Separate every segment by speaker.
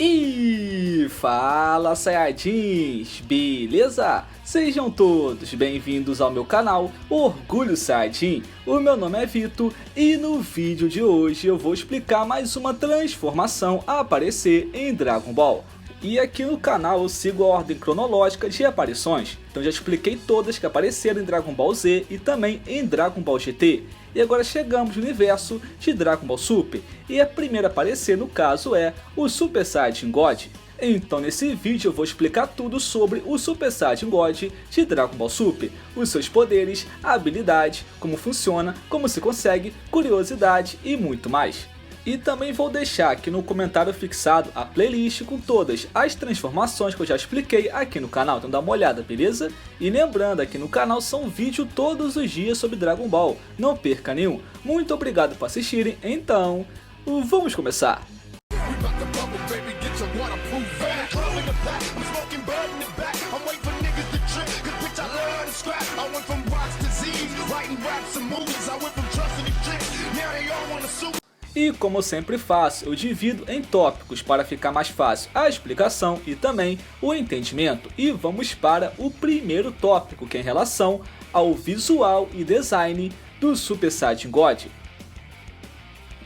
Speaker 1: E fala Saiyajins, beleza? Sejam todos bem-vindos ao meu canal Orgulho Saiyajin. O meu nome é Vitor e no vídeo de hoje eu vou explicar mais uma transformação a aparecer em Dragon Ball. E aqui no canal eu sigo a ordem cronológica de aparições, então já expliquei todas que apareceram em Dragon Ball Z e também em Dragon Ball GT. E agora chegamos no universo de Dragon Ball Super, e a primeira a aparecer no caso é o Super Saiyajin God. Então nesse vídeo eu vou explicar tudo sobre o Super Saiyajin God de Dragon Ball Super, os seus poderes, a habilidade, como funciona, como se consegue, curiosidade e muito mais. E também vou deixar aqui no comentário fixado a playlist com todas as transformações que eu já expliquei aqui no canal, então dá uma olhada, beleza? E lembrando, aqui no canal são vídeos todos os dias sobre Dragon Ball, não perca nenhum. Muito obrigado por assistirem, então vamos começar! E como eu sempre faço, eu divido em tópicos para ficar mais fácil a explicação e também o entendimento. E vamos para o primeiro tópico, que é em relação ao visual e design do Super Saiyajin God.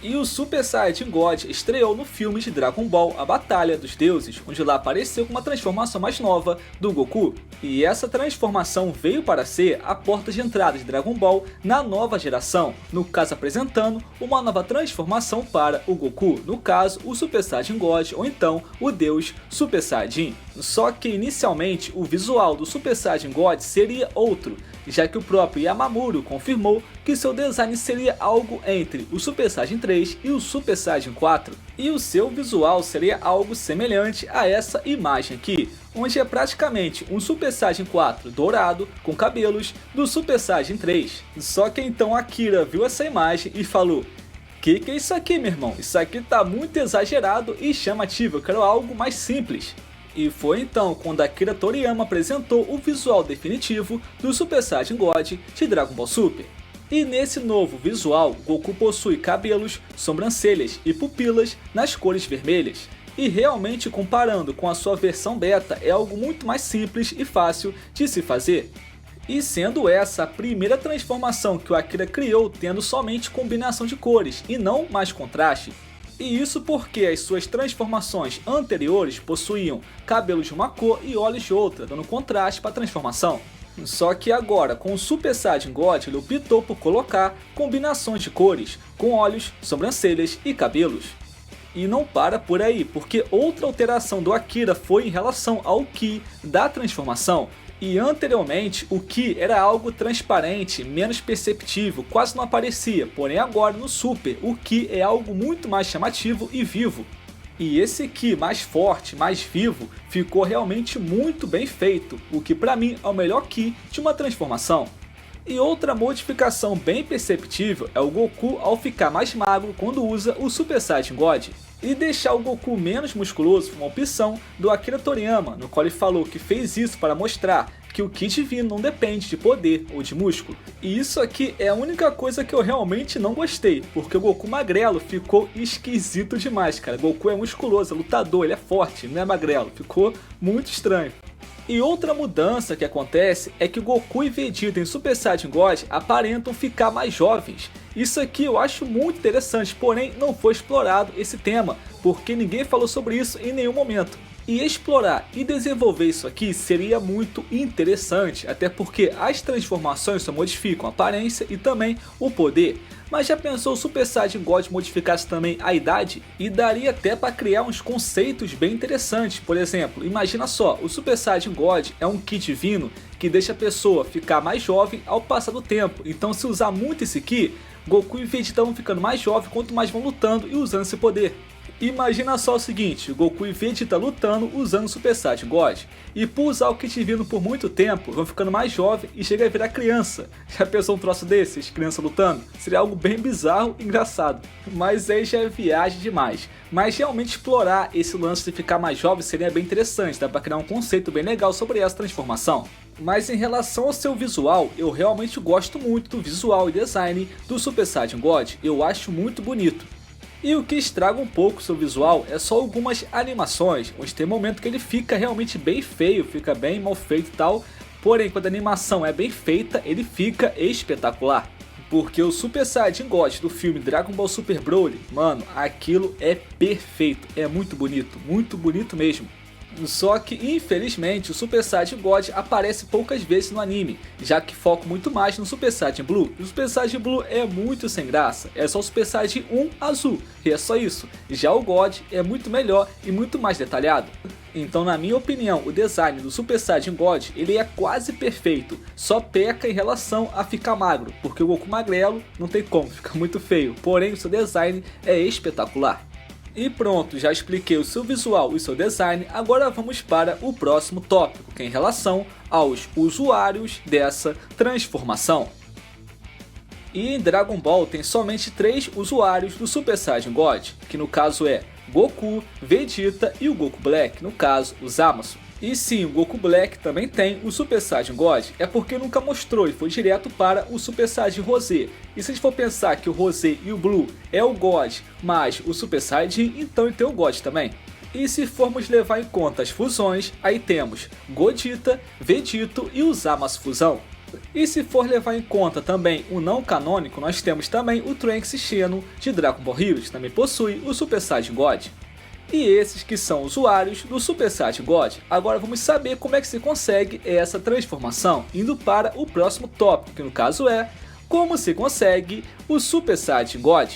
Speaker 1: E o Super Saiyajin God estreou no filme de Dragon Ball, A Batalha dos Deuses, onde lá apareceu com uma transformação mais nova do Goku. E essa transformação veio para ser a porta de entrada de Dragon Ball na nova geração, no caso apresentando uma nova transformação para o Goku, no caso o Super Saiyajin God ou então o Deus Super Saiyajin. Só que inicialmente o visual do Super Saiyajin God seria outro, já que o próprio Yamamuro confirmou que seu design seria algo entre o Super Saiyajin 3 e o Super Saiyajin 4, e o seu visual seria algo semelhante a essa imagem aqui, onde é praticamente um Super Saiyajin 4 dourado com cabelos do Super Saiyajin 3. Só que então Akira viu essa imagem e falou: que é isso aqui, meu irmão? Isso aqui tá muito exagerado e chamativo, eu quero algo mais simples. E foi então quando Akira Toriyama apresentou o visual definitivo do Super Saiyajin God de Dragon Ball Super. E nesse novo visual, Goku possui cabelos, sobrancelhas e pupilas nas cores vermelhas. E realmente comparando com a sua versão beta é algo muito mais simples e fácil de se fazer. E sendo essa a primeira transformação que o Akira criou tendo somente combinação de cores e não mais contraste. E isso porque as suas transformações anteriores possuíam cabelos de uma cor e olhos de outra, dando contraste para a transformação. Só que agora, com o Super Saiyajin God, ele optou por colocar combinações de cores, com olhos, sobrancelhas e cabelos. E não para por aí, porque outra alteração do Akira foi em relação ao Ki da transformação. E anteriormente o Ki era algo transparente, menos perceptível, quase não aparecia, porém agora no Super o Ki é algo muito mais chamativo e vivo. E esse Ki mais forte, mais vivo, ficou realmente muito bem feito, o que para mim é o melhor Ki de uma transformação. E outra modificação bem perceptível é o Goku ao ficar mais magro quando usa o Super Saiyajin God. E deixar o Goku menos musculoso foi uma opção do Akira Toriyama, no qual ele falou que fez isso para mostrar que o Ki divino não depende de poder ou de músculo. E isso aqui é a única coisa que eu realmente não gostei, porque o Goku magrelo ficou esquisito demais, cara. Goku é musculoso, é lutador, ele é forte, não é magrelo, ficou muito estranho. E outra mudança que acontece é que Goku e Vegeta em Super Saiyajin God aparentam ficar mais jovens. Isso aqui eu acho muito interessante, porém não foi explorado esse tema, porque ninguém falou sobre isso em nenhum momento. E explorar e desenvolver isso aqui seria muito interessante, até porque as transformações só modificam a aparência e também o poder. Mas já pensou o Super Saiyajin God modificasse também a idade? E daria até para criar uns conceitos bem interessantes. Por exemplo, imagina só, o Super Saiyajin God é um Ki divino que deixa a pessoa ficar mais jovem ao passar do tempo. Então se usar muito esse Ki, Goku e Vegeta vão ficando mais jovens quanto mais vão lutando e usando esse poder. Imagina só o seguinte, Goku e Vegeta lutando usando o Super Saiyajin God. E por usar o Ki divino por muito tempo, vão ficando mais jovem e chega a virar criança. Já pensou um troço desses, criança lutando? Seria algo bem bizarro e engraçado. Mas aí já é viagem demais. Mas realmente explorar esse lance de ficar mais jovem seria bem interessante, dá pra criar um conceito bem legal sobre essa transformação. Mas em relação ao seu visual, eu realmente gosto muito do visual e design do Super Saiyajin God, eu acho muito bonito. E o que estraga um pouco seu visual é só algumas animações, onde tem momento que ele fica realmente bem feio, fica bem mal feito e tal, porém quando a animação é bem feita, ele fica espetacular. Porque o Super Saiyajin God do filme Dragon Ball Super Broly, mano, aquilo é perfeito, é muito bonito mesmo. Só que, infelizmente, o Super Saiyajin God aparece poucas vezes no anime, já que foco muito mais no Super Saiyajin Blue. O Super Saiyajin Blue é muito sem graça, é só o Super Saiyajin 1 azul, e é só isso. Já o God é muito melhor e muito mais detalhado. Então, na minha opinião, o design do Super Saiyajin God, ele é quase perfeito, só peca em relação a ficar magro, porque o Goku magrelo não tem como, fica muito feio, porém o seu design é espetacular. E pronto, já expliquei o seu visual e seu design, agora vamos para o próximo tópico, que é em relação aos usuários dessa transformação. E em Dragon Ball tem somente 3 usuários do Super Saiyajin God, que no caso é Goku, Vegeta e o Goku Black, no caso o Zamasu. E sim, o Goku Black também tem o Super Saiyajin God, é porque nunca mostrou e foi direto para o Super Saiyajin Rosé. E se a gente for pensar que o Rosé e o Blue é o God, mais o Super Saiyajin, então ele tem o God também. E se formos levar em conta as fusões, aí temos Godita, Vegito e o Zamasu Fusão. E se for levar em conta também o não canônico, nós temos também o Trunks Xeno de Dragon Ball Heroes, que também possui o Super Saiyajin God. E esses que são usuários do Super Saiyajin God. Agora vamos saber como é que se consegue essa transformação, indo para o próximo tópico, que no caso é como se consegue o Super Saiyajin God.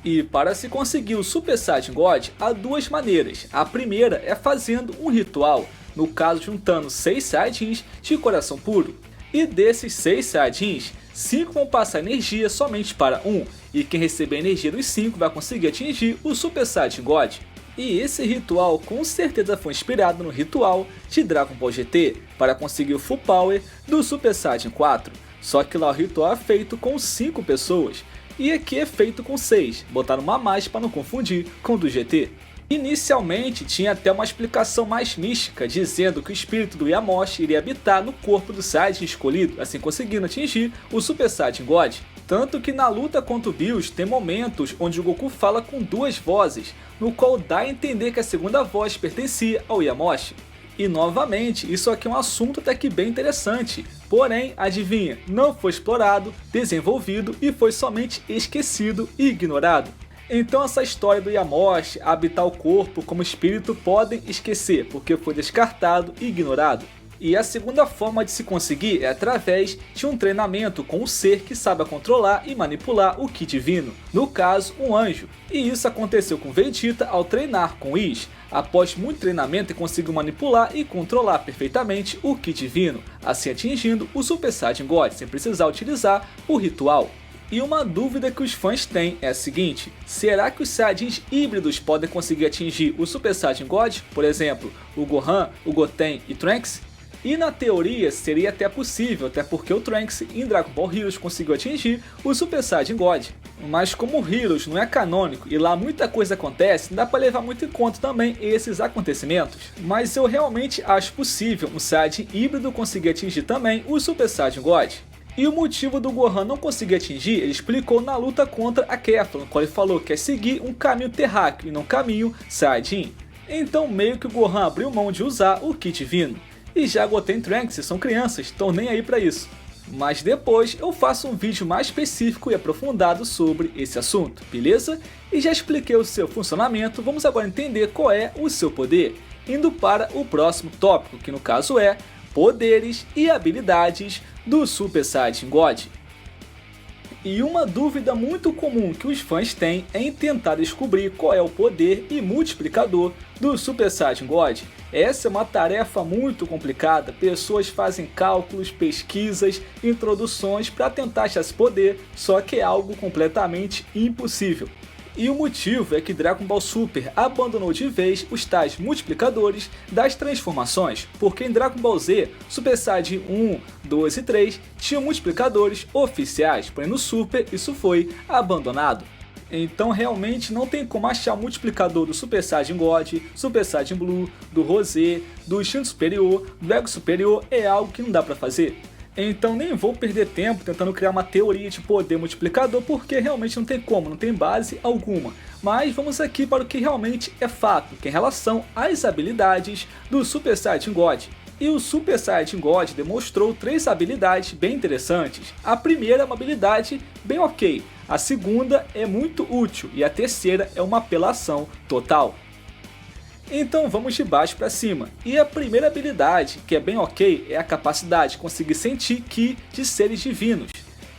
Speaker 1: E para se conseguir o Super Saiyajin God, há 2 maneiras. A primeira é fazendo um ritual, no caso juntando 6 Saiyajins de coração puro. E desses 6 Saiyajins, 5 vão passar energia somente para um, e quem receber a energia dos 5 vai conseguir atingir o Super Saiyajin God. E esse ritual com certeza foi inspirado no ritual de Dragon Ball GT, para conseguir o Full Power do Super Saiyajin 4. Só que lá o ritual é feito com 5 pessoas, e aqui é feito com 6, botaram uma a mais para não confundir com o do GT. Inicialmente tinha até uma explicação mais mística, dizendo que o espírito do Yamoshi iria habitar no corpo do Saiyajin escolhido, assim conseguindo atingir o Super Saiyajin God. Tanto que na luta contra o Bills tem momentos onde o Goku fala com 2 vozes, no qual dá a entender que a segunda voz pertencia ao Yamoshi. E novamente, isso aqui é um assunto até que bem interessante, porém, adivinha, não foi explorado, desenvolvido e foi somente esquecido e ignorado. Então essa história do Yamoshi habitar o corpo como espírito podem esquecer, porque foi descartado e ignorado. E a segunda forma de se conseguir é através de um treinamento com um ser que saiba controlar e manipular o Ki divino, no caso um anjo. E isso aconteceu com Vegeta ao treinar com Whis. Após muito treinamento ele conseguiu manipular e controlar perfeitamente o Ki divino, assim atingindo o Super Saiyajin God sem precisar utilizar o ritual. E uma dúvida que os fãs têm é a seguinte: será que os Saiyajins híbridos podem conseguir atingir o Super Saiyajin God? Por exemplo, o Gohan, o Goten e Trunks? E na teoria seria até possível, até porque o Trunks em Dragon Ball Heroes conseguiu atingir o Super Saiyajin God. Mas como o Heroes não é canônico e lá muita coisa acontece, não dá para levar muito em conta também esses acontecimentos. Mas eu realmente acho possível um Saiyajin híbrido conseguir atingir também o Super Saiyajin God. E o motivo do Gohan não conseguir atingir, ele explicou na luta contra a Kefla, no qual ele falou que é seguir um caminho terráqueo e não caminho Saiyajin. Então meio que o Gohan abriu mão de usar o Ki divino. E já Goten e Trunks são crianças, estão nem aí pra isso. Mas depois eu faço um vídeo mais específico e aprofundado sobre esse assunto, beleza? E já expliquei o seu funcionamento, vamos agora entender qual é o seu poder. Indo para o próximo tópico, que no caso é poderes e habilidades do Super Saiyajin God. E uma dúvida muito comum que os fãs têm é em tentar descobrir qual é o poder e multiplicador do Super Saiyajin God. Essa é uma tarefa muito complicada, pessoas fazem cálculos, pesquisas, introduções para tentar achar esse poder, só que é algo completamente impossível. E o motivo é que Dragon Ball Super abandonou de vez os tais multiplicadores das transformações, porque em Dragon Ball Z, Super Saiyajin 1, 2 e 3 tinham multiplicadores oficiais, porém no Super isso foi abandonado. Então realmente não tem como achar o multiplicador do Super Saiyajin God, Super Saiyajin Blue, do Rosé, do Instinto Superior, do Ego Superior, é algo que não dá pra fazer. Então nem vou perder tempo tentando criar uma teoria de poder multiplicador, porque realmente não tem como, não tem base alguma. Mas vamos aqui para o que realmente é fato, que é em relação às habilidades do Super Saiyajin God. E o Super Saiyajin God demonstrou 3 habilidades bem interessantes. A primeira é uma habilidade bem ok, a segunda é muito útil e a terceira é uma apelação total. Então vamos de baixo para cima. E a primeira habilidade, que é bem ok, é a capacidade de conseguir sentir Ki de seres divinos.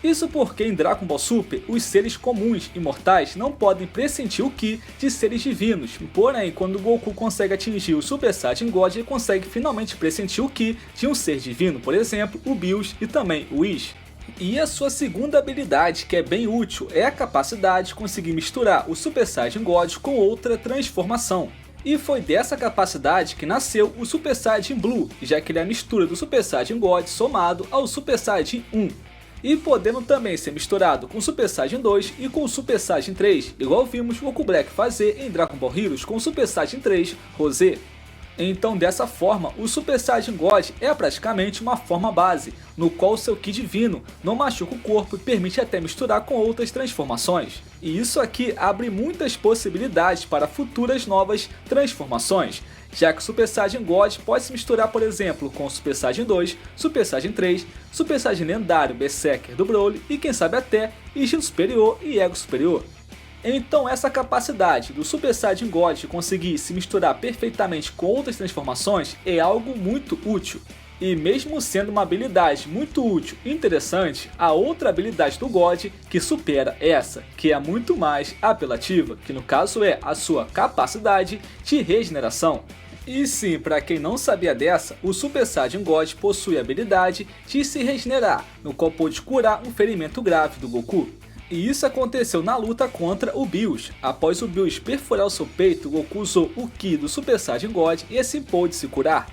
Speaker 1: Isso porque em Dragon Ball Super, os seres comuns e mortais não podem pressentir o Ki de seres divinos. Porém, quando o Goku consegue atingir o Super Saiyajin God, ele consegue finalmente pressentir o Ki de um ser divino, por exemplo, o Bills e também o Whis. E a sua segunda habilidade, que é bem útil, é a capacidade de conseguir misturar o Super Saiyajin God com outra transformação. E foi dessa capacidade que nasceu o Super Saiyajin Blue, já que ele é a mistura do Super Saiyajin God somado ao Super Saiyajin 1. E podendo também ser misturado com o Super Saiyajin 2 e com o Super Saiyajin 3, igual vimos Goku Black fazer em Dragon Ball Heroes com o Super Saiyajin 3 Rosé. Então dessa forma, o Super Saiyajin God é praticamente uma forma base, no qual o seu Ki divino não machuca o corpo e permite até misturar com outras transformações. E isso aqui abre muitas possibilidades para futuras novas transformações, já que o Super Saiyajin God pode se misturar, por exemplo, com o Super Saiyajin 2, Super Saiyajin 3, Super Saiyajin lendário Berserker do Broly e quem sabe até Instinto Superior e Ego Superior. Então essa capacidade do Super Saiyajin God de conseguir se misturar perfeitamente com outras transformações é algo muito útil. E mesmo sendo uma habilidade muito útil e interessante, há outra habilidade do God que supera essa, que é muito mais apelativa, que no caso é a sua capacidade de regeneração. E sim, para quem não sabia dessa, o Super Saiyajin God possui a habilidade de se regenerar, no qual pode curar um ferimento grave do Goku. E isso aconteceu na luta contra o Bills. Após o Bills perfurar o seu peito, Goku usou o Ki do Super Saiyajin God e assim pôde se curar.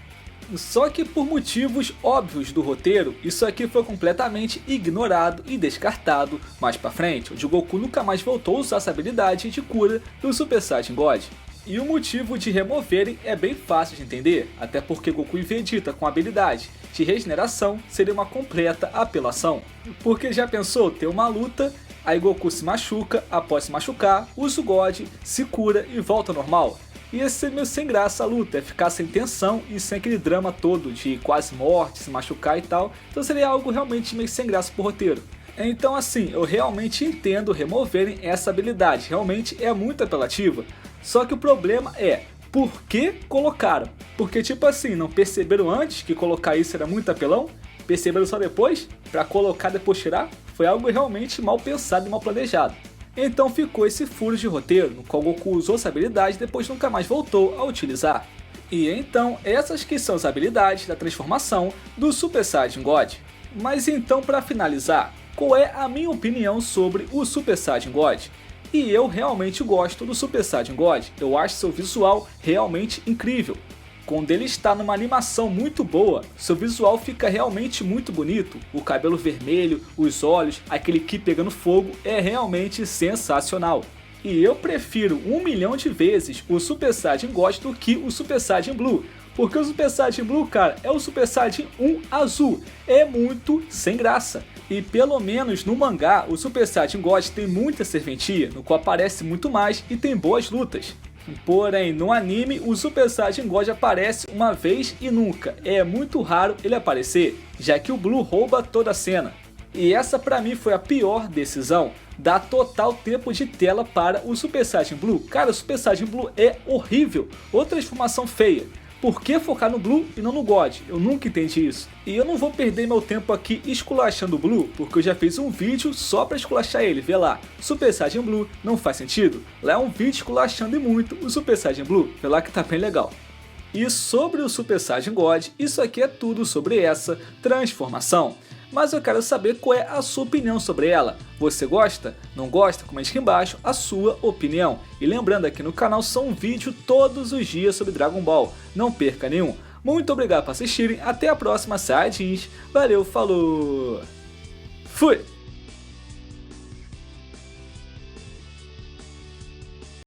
Speaker 1: Só que por motivos óbvios do roteiro, isso aqui foi completamente ignorado e descartado mais pra frente, onde o Goku nunca mais voltou a usar essa habilidade de cura do Super Saiyajin God. E o motivo de removerem é bem fácil de entender, até porque Goku e Vegeta com a habilidade de regeneração seria uma completa apelação. Porque já pensou ter uma luta, aí Goku se machuca, após se machucar, usa o God, se cura e volta ao normal? Ia ser meio sem graça a luta, ia ficar sem tensão e sem aquele drama todo de quase morte, se machucar e tal, então seria algo realmente meio sem graça pro roteiro. Então assim, eu realmente entendo removerem essa habilidade, realmente é muito apelativa, só que o problema é, por que colocaram? Porque tipo assim, não perceberam antes que colocar isso era muito apelão? Perceberam só depois? Pra colocar depois tirar? Foi algo realmente mal pensado e mal planejado. Então ficou esse furo de roteiro, no qual Goku usou essa habilidade e depois nunca mais voltou a utilizar. E então, essas que são as habilidades da transformação do Super Saiyajin God. Mas então, para finalizar, qual é a minha opinião sobre o Super Saiyajin God? E eu realmente gosto do Super Saiyajin God, eu acho seu visual realmente incrível. Quando ele está numa animação muito boa, seu visual fica realmente muito bonito. O cabelo vermelho, os olhos, aquele Ki pegando fogo é realmente sensacional. E eu prefiro 1 milhão de vezes o Super Saiyajin God do que o Super Saiyajin Blue. Porque o Super Saiyajin Blue, cara, é o Super Saiyajin 1 azul. É muito sem graça. E pelo menos no mangá, o Super Saiyajin God tem muita serventia, no qual aparece muito mais e tem boas lutas. Porém, no anime, o Super Saiyajin God aparece uma vez e nunca. É muito raro ele aparecer, já que o Blue rouba toda a cena. E essa pra mim foi a pior decisão. Dá total tempo de tela para o Super Saiyajin Blue. Cara, o Super Saiyajin Blue é horrível. Outra transformação feia. Por que focar no Blue e não no God? Eu nunca entendi isso. E eu não vou perder meu tempo aqui esculachando o Blue, porque eu já fiz um vídeo só pra esculachar ele, vê lá. Super Saiyajin Blue não faz sentido? Lá é um vídeo esculachando e muito o Super Saiyajin Blue, vê lá que tá bem legal. E sobre o Super Saiyajin God, isso aqui é tudo sobre essa transformação. Mas eu quero saber qual é a sua opinião sobre ela. Você gosta? Não gosta? Comente aqui embaixo a sua opinião. E lembrando, aqui no canal são um vídeo todos os dias sobre Dragon Ball. Não perca nenhum. Muito obrigado por assistirem. Até a próxima, Saiyajins. Valeu, falou! Fui!